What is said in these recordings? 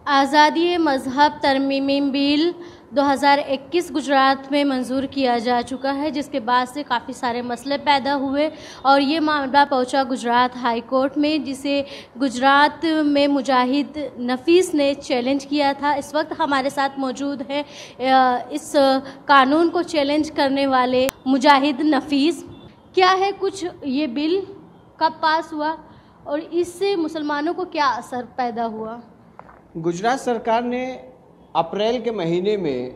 आज़ादी मज़हब तरमीमी बिल 2021 गुजरात में मंजूर किया जा चुका है, जिसके बाद से काफ़ी सारे मसले पैदा हुए और ये मामला पहुंचा गुजरात हाई कोर्ट में, जिसे गुजरात में मुजाहिद नफीस ने चैलेंज किया था। इस वक्त हमारे साथ मौजूद हैं इस कानून को चैलेंज करने वाले मुजाहिद नफीस। क्या है कुछ ये बिल कब पास हुआ और इससे मुसलमानों को क्या असर पैदा हुआ? गुजरात सरकार ने अप्रैल के महीने में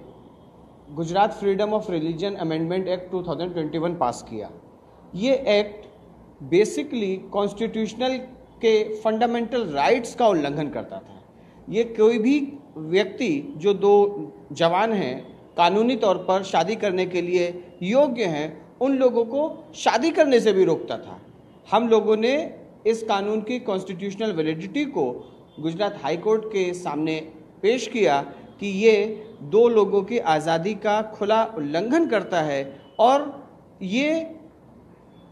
Gujarat freedom of religion amendment act 2021 पास किया। ये एक्ट बेसिकली कॉन्स्टिट्यूशनल के फंडामेंटल राइट्स का उल्लंघन करता था। ये कोई भी व्यक्ति जो दो जवान हैं, कानूनी तौर पर शादी करने के लिए योग्य हैं, उन लोगों को शादी करने से भी रोकता था। हम लोगों ने इस कानून की कॉन्स्टिट्यूशनल वैलिडिटी को गुजरात हाई कोर्ट के सामने पेश किया कि ये दो लोगों की आज़ादी का खुला उल्लंघन करता है और ये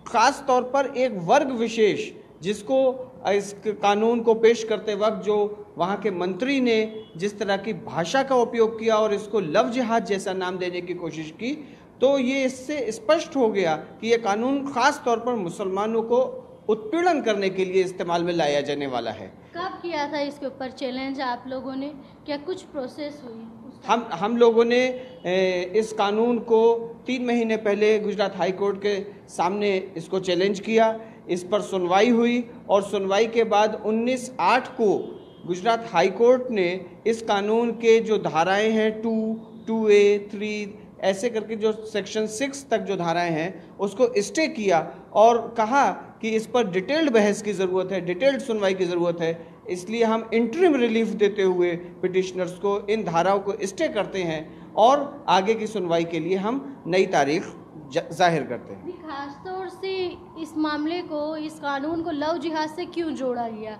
ख़ास तौर पर एक वर्ग विशेष, जिसको इस कानून को पेश करते वक्त जो वहाँ के मंत्री ने जिस तरह की भाषा का उपयोग किया और इसको लव जिहाद जैसा नाम देने की कोशिश की, तो ये इससे स्पष्ट हो गया कि ये कानून ख़ास तौर पर मुसलमानों को उत्पीड़न करने के लिए इस्तेमाल में लाया जाने वाला है। कब किया था इसके ऊपर चैलेंज आप लोगों ने? क्या कुछ प्रोसेस हुई? हम लोगों ने इस कानून को 3 महीने पहले गुजरात हाई कोर्ट के सामने इसको चैलेंज किया। इस पर सुनवाई हुई और सुनवाई के बाद 19/8 को गुजरात हाई कोर्ट ने इस कानून के जो धाराएं हैं 2, 2A, 3 ऐसे करके जो सेक्शन 6 तक जो धाराएं हैं उसको स्टे किया और कहा कि इस पर डिटेल्ड बहस की ज़रूरत है, डिटेल्ड सुनवाई की ज़रूरत है। इसलिए हम इंटरिम रिलीफ देते हुए पिटिशनर्स को इन धाराओं को स्टे करते हैं और आगे की सुनवाई के लिए हम नई तारीख जाहिर करते हैं। खासतौर से इस मामले को, इस कानून को लव जिहाद से क्यों जोड़ा गया?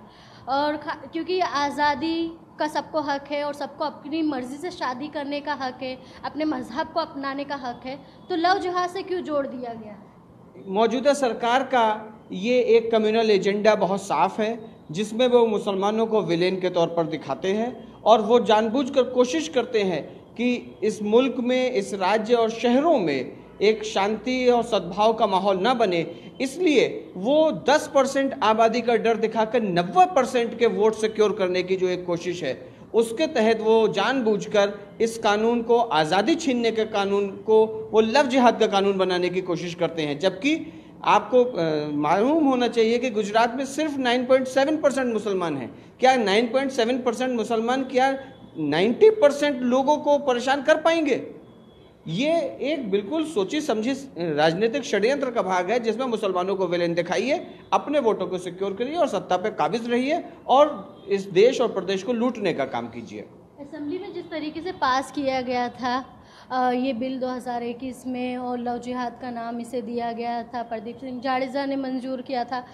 और क्योंकि आज़ादी का सबको हक है और सबको अपनी मर्ज़ी से शादी करने का हक है, अपने मज़हब को अपनाने का हक है, तो लव जिहाद से क्यों जोड़ दिया गया? मौजूदा सरकार का ये एक कम्युनल एजेंडा बहुत साफ है, जिसमें वो मुसलमानों को विलेन के तौर पर दिखाते हैं और वो जानबूझकर कोशिश करते हैं कि इस मुल्क में, इस राज्य और शहरों में एक शांति और सद्भाव का माहौल ना बने। इसलिए वो 10% आबादी का डर दिखाकर 90% के वोट सिक्योर करने की जो एक कोशिश है, उसके तहत वो जानबूझकर इस कानून को, आज़ादी छीनने के कानून को, वो लव जिहाद का कानून बनाने की कोशिश करते हैं। जबकि आपको मालूम होना चाहिए कि गुजरात में सिर्फ 9.7% मुसलमान हैं। क्या 9.7% मुसलमान क्या 90% लोगों को परेशान कर पाएंगे? ये एक बिल्कुल सोची समझी राजनीतिक षड्यंत्र का भाग है, जिसमें मुसलमानों को विलेन दिखाइए, अपने वोटों को सिक्योर करिए और सत्ता पे काबिज रहिए और इस देश और प्रदेश को लूटने का काम कीजिए। असेंबली में जिस तरीके से पास किया गया था ये बिल 2021 में और लव जिहाद का नाम इसे दिया गया था, प्रदीप सिंह जाडेजा ने मंजूर किया था,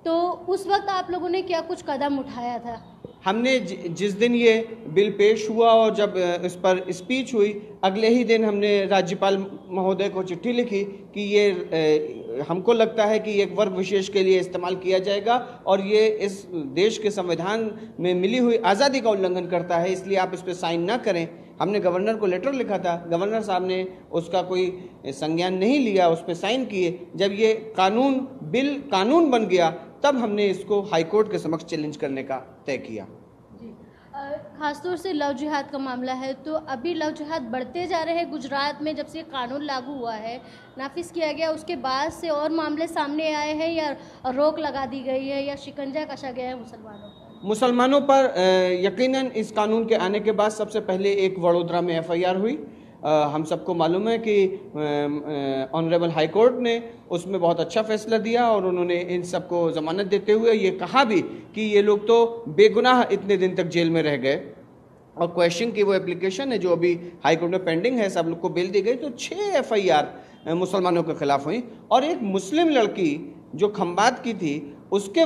तो उस वक्त आप लोगों ने क्या कुछ कदम उठाया था? हमने जिस दिन ये बिल पेश हुआ और जब इस पर स्पीच हुई, अगले ही दिन हमने राज्यपाल महोदय को चिट्ठी लिखी कि ये हमको लगता है कि एक वर्ग विशेष के लिए इस्तेमाल किया जाएगा और ये इस देश के संविधान में मिली हुई आज़ादी का उल्लंघन करता है, इसलिए आप इस पर साइन ना करें। हमने गवर्नर को लेटर लिखा था, गवर्नर साहब ने उसका कोई संज्ञान नहीं लिया, उस पर साइन किए। जब ये बिल कानून बन गया, तब हमने इसको हाई कोर्ट के समक्ष चैलेंज करने का तय किया। खासतौर से लव जिहाद का मामला है, तो अभी लव जिहाद बढ़ते जा रहे हैं गुजरात में। जब से कानून लागू हुआ है, नाफिज किया गया, उसके बाद से और मामले सामने आए हैं या रोक लगा दी गई है या शिकंजा कसा गया है मुसलमानों पर? यकीनन इस कानून के आने के बाद सबसे पहले एक वडोदरा में FIR हुई। हम सबको मालूम है कि ऑनरेबल हाई कोर्ट ने उसमें बहुत अच्छा फैसला दिया और उन्होंने इन सबको ज़मानत देते हुए ये कहा भी कि ये लोग तो बेगुनाह इतने दिन तक जेल में रह गए। और क्वेश्चन की वो एप्लीकेशन है जो अभी हाई कोर्ट में पेंडिंग है, सब लोग को बेल दी गई, तो 6 FIR मुसलमानों के खिलाफ हुई। और एक मुस्लिम लड़की जो खंबात की थी, उसके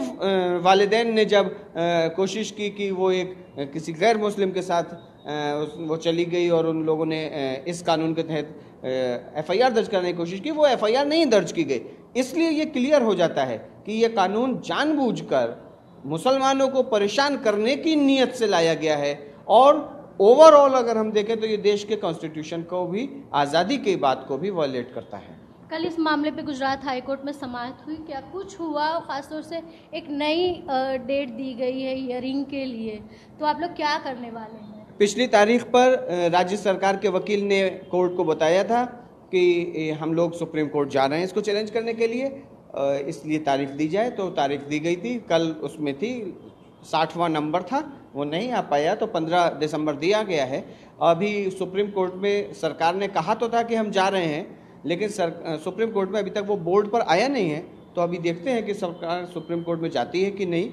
वालिदैन ने जब कोशिश की कि वो किसी गैर मुस्लिम के साथ वो चली गई और उन लोगों ने इस कानून के तहत FIR दर्ज करने की कोशिश की, वो FIR नहीं दर्ज की गई। इसलिए ये क्लियर हो जाता है कि ये कानून जानबूझकर मुसलमानों को परेशान करने की नीयत से लाया गया है और ओवरऑल अगर हम देखें तो ये देश के कॉन्स्टिट्यूशन को भी, आज़ादी की बात को भी वायलेट करता है। कल इस मामले पे गुजरात हाई कोर्ट में समाअत हुई, क्या कुछ हुआ? खासतौर से एक नई डेट दी गई है हियरिंग के लिए, तो आप लोग क्या करने वाले हैं? पिछली तारीख पर राज्य सरकार के वकील ने कोर्ट को बताया था कि हम लोग सुप्रीम कोर्ट जा रहे हैं इसको चैलेंज करने के लिए, इसलिए तारीख दी जाए, तो तारीख दी गई थी। कल उसमें थी 60वां नंबर था, वो नहीं आ पाया, तो 15 दिसंबर दिया गया है। अभी सुप्रीम कोर्ट में सरकार ने कहा तो था कि हम जा रहे हैं, लेकिन सुप्रीम कोर्ट में अभी तक वो बोर्ड पर आया नहीं है। तो अभी देखते हैं कि सरकार सुप्रीम कोर्ट में जाती है कि नहीं,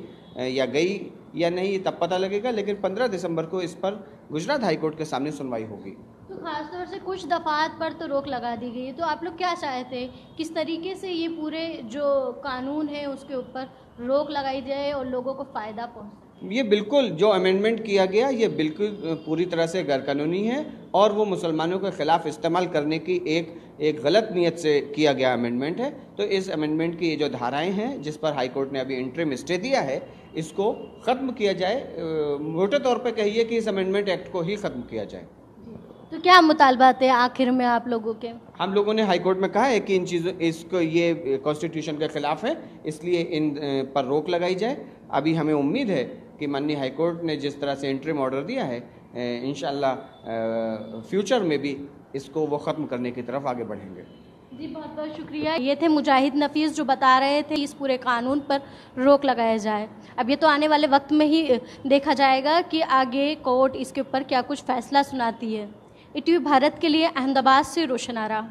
या गई या नहीं, तब पता लगेगा। लेकिन 15 दिसंबर को इस पर गुजरात हाई कोर्ट के सामने सुनवाई होगी। तो खासतौर से कुछ दफात पर तो रोक लगा दी गई है, तो आप लोग क्या चाहते हैं, किस तरीके से ये पूरे जो कानून है उसके ऊपर रोक लगाई जाए और लोगों को फ़ायदा पहुँचे? ये बिल्कुल जो अमेंडमेंट किया गया, ये बिल्कुल पूरी तरह से गैरकानूनी है और वो मुसलमानों के खिलाफ इस्तेमाल करने की एक गलत नीयत से किया गया अमेंडमेंट है। तो इस अमेंडमेंट की ये जो धाराएं हैं जिस पर हाई कोर्ट ने अभी इंटरिम स्टे दिया है, इसको ख़त्म किया जाए। मोटे तौर पे कहिए कि इस अमेंडमेंट एक्ट को ही ख़त्म किया जाए। तो क्या मुतालबात है आखिर में आप लोगों के? हम लोगों ने हाई कोर्ट में कहा है कि इन चीज़ों, इसको, ये कॉन्स्टिट्यूशन के खिलाफ है, इसलिए इन पर रोक लगाई जाए। अभी हमें उम्मीद है कि माननीय हाई कोर्ट ने जिस तरह से इंटरिम ऑर्डर दिया है, इंशाल्लाह फ्यूचर में भी इसको वो ख़त्म करने की तरफ आगे बढ़ेंगे। जी बहुत बहुत शुक्रिया। ये थे मुजाहिद नफीस जो बता रहे थे इस पूरे कानून पर रोक लगाया जाए। अब ये तो आने वाले वक्त में ही देखा जाएगा कि आगे कोर्ट इसके ऊपर क्या कुछ फैसला सुनाती है। ईटीवी भारत के लिए अहमदाबाद से रोशन आरा।